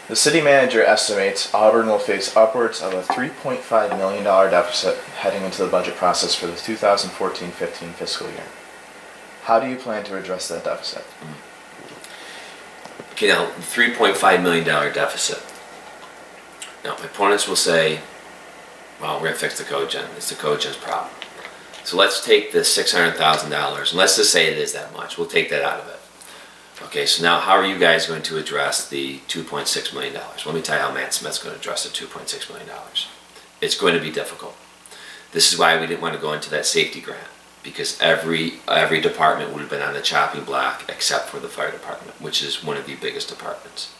The city manager estimates Auburn will face upwards of a $3.5 million deficit heading into the budget process for the 2014-15 fiscal year. How do you plan to address that deficit? Okay, now, $3.5 million deficit. Now, my opponents will say, well, we're going to fix the cogen. It's the cogen's problem. So let's take the $600,000, and let's just say it is that much. We'll take that out of it. Okay, so now how are you guys going to address the $2.6 million? Let me tell you how Matt Smith's going to address the $2.6 million. It's going to be difficult. This is why we didn't want to go into that safety grant, because every department would have been on the chopping block except for the fire department, which is one of the biggest departments.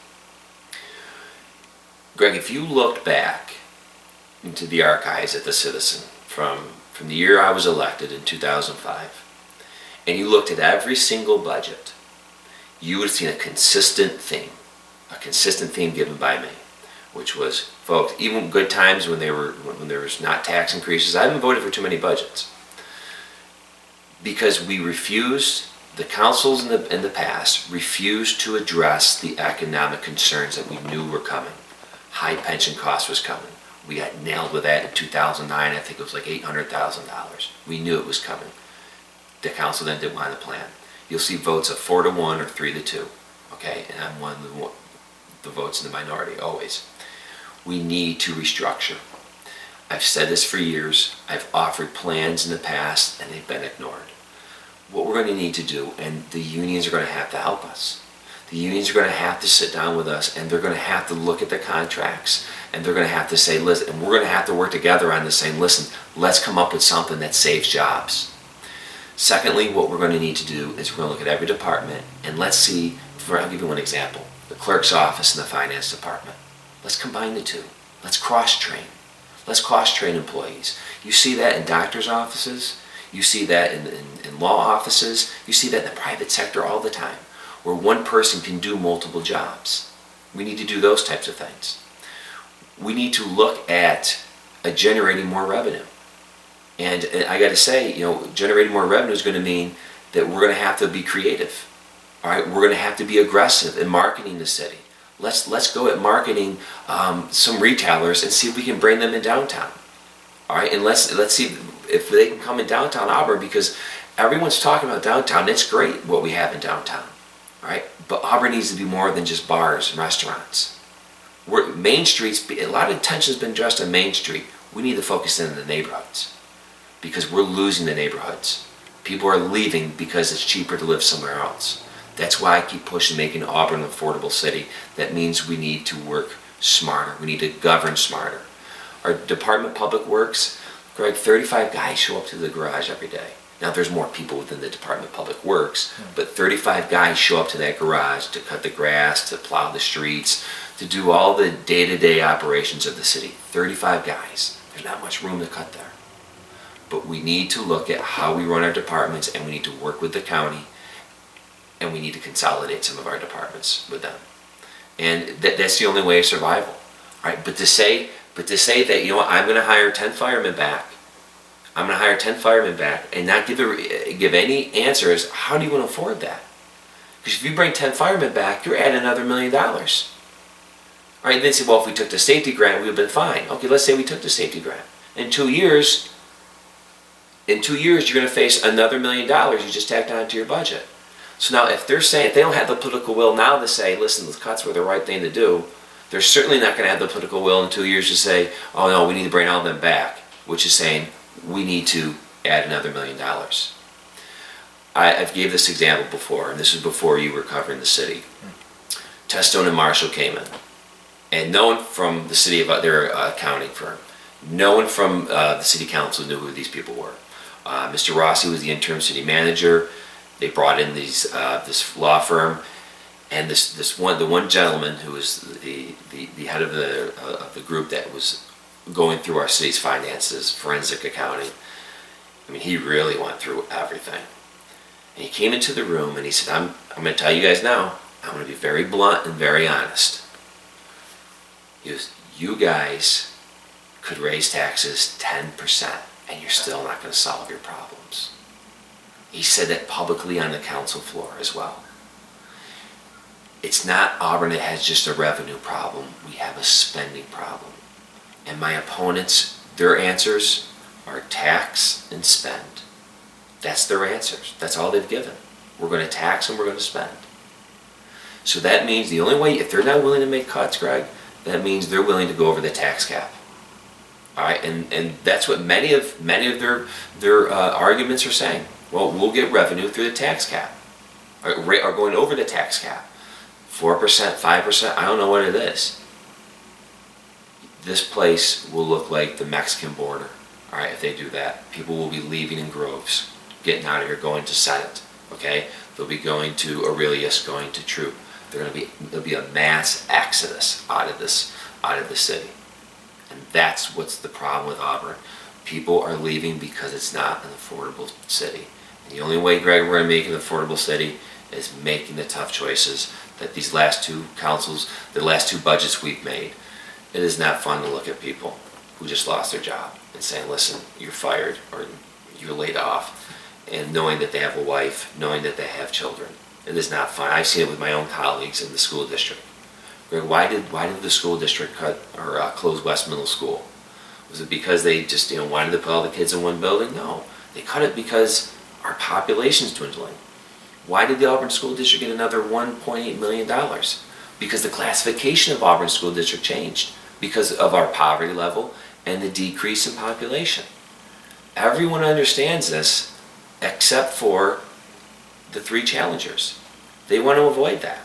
Greg, if you looked back into the archives at the Citizen from the year I was elected in 2005, and you looked at every single budget, you would have seen a consistent theme given by me, which was, folks, even good times when there was not tax increases, I haven't voted for too many budgets. Because we refused, the councils in the past refused to address the economic concerns that we knew were coming. High pension cost was coming. We got nailed with that in 2009. I think it was like $800,000. We knew it was coming. The council then didn't want to plan. You'll see votes of 4-1 or 3-2. Okay, and I'm one of the votes in the minority always. We need to restructure. I've said this for years. I've offered plans in the past, and they've been ignored. What we're going to need to do, and the unions are going to have to help us. The unions are going to have to sit down with us, and they're going to have to look at the contracts, and they're going to have to say, listen, and we're going to have to work together on this, saying, listen, let's come up with something that saves jobs. Secondly, what we're going to need to do is we're going to look at every department, and let's see, I'll give you one example, the clerk's office and the finance department. Let's combine the two. Let's cross-train. Let's cross-train employees. You see that in doctors' offices. You see that in law offices. You see that in the private sector all the time, where one person can do multiple jobs. We need to do those types of things. We need to look at generating more revenue. And I got to say, generating more revenue is going to mean that we're going to have to be creative. All right, we're going to have to be aggressive in marketing the city. Let's go at marketing some retailers and see if we can bring them in downtown. All right, and let's see if they can come in downtown Auburn, because everyone's talking about downtown. It's great what we have in downtown. All right, but Auburn needs to be more than just bars and restaurants. Main Street's, a lot of attention has been addressed on Main Street. We need to focus in the neighborhoods, because we're losing the neighborhoods. People are leaving because it's cheaper to live somewhere else. That's why I keep pushing making Auburn an affordable city. That means we need to work smarter. We need to govern smarter. Our Department of Public Works, Greg, 35 guys show up to the garage every day. Now there's more people within the Department of Public Works, but 35 guys show up to that garage to cut the grass, to plow the streets, to do all the day-to-day operations of the city. 35 guys. There's not much room to cut there. But we need to look at how we run our departments, and we need to work with the county, and we need to consolidate some of our departments with them. And that's the only way of survival. All right? But to say that, I'm going to hire 10 firemen back. I'm going to hire 10 firemen back and not give any answers. How do you want to afford that? Because if you bring 10 firemen back, you're adding another $1 million. All right, then say, well, if we took the safety grant, we would have been fine. Okay, let's say we took the safety grant. In 2 years, you're going to face another $1 million you just tacked onto your budget. So now if they don't have the political will now to say, listen, the cuts were the right thing to do, they're certainly not going to have the political will in 2 years to say, oh no, we need to bring all of them back, which is saying we need to add another $1 million. I've gave this example before, and this was before you were covering the city. Testone and Marshall came in, and no one from the city, their accounting firm, no one from the city council knew who these people were. Mr. Rossi was the interim city manager. They brought in this law firm, and the one gentleman who was the head of the group that was going through our city's finances, forensic accounting. I mean, he really went through everything. And he came into the room and he said, I'm going to tell you guys now, I'm going to be very blunt and very honest. He goes, you guys could raise taxes 10% and you're still not going to solve your problems. He said that publicly on the council floor as well. It's not Auburn that has just a revenue problem. We have a spending problem. And my opponents, their answers are tax and spend. That's their answers. That's all they've given. We're going to tax and we're going to spend. So that means the only way, if they're not willing to make cuts, Greg, that means they're willing to go over the tax cap. All right, and that's what many of their arguments are saying. Well, we'll get revenue through the tax cap, or going over the tax cap, 4%, 5%. I don't know what it is. This place will look like the Mexican border. All right, if they do that, people will be leaving in groves, getting out of here, going to Senate. Okay, they'll be going to Aurelius, going to Troop. There'll be a mass exodus out of the city, and that's what's the problem with Auburn. People are leaving because it's not an affordable city. And the only way, Greg, we're going to make an affordable city is making the tough choices that these last two councils, the last two budgets we've made. It is not fun to look at people who just lost their job and saying, listen, you're fired or you're laid off, and knowing that they have a wife, knowing that they have children. It is not fun. I've seen it with my own colleagues in the school district. Greg, why did the school district cut or close West Middle School? Was it because they just wanted to put all the kids in one building? No, they cut it because our population's dwindling. Why did the Auburn School District get another $1.8 million? Because the classification of Auburn School District changed because of our poverty level and the decrease in population. Everyone understands this except for the three challengers. They want to avoid that.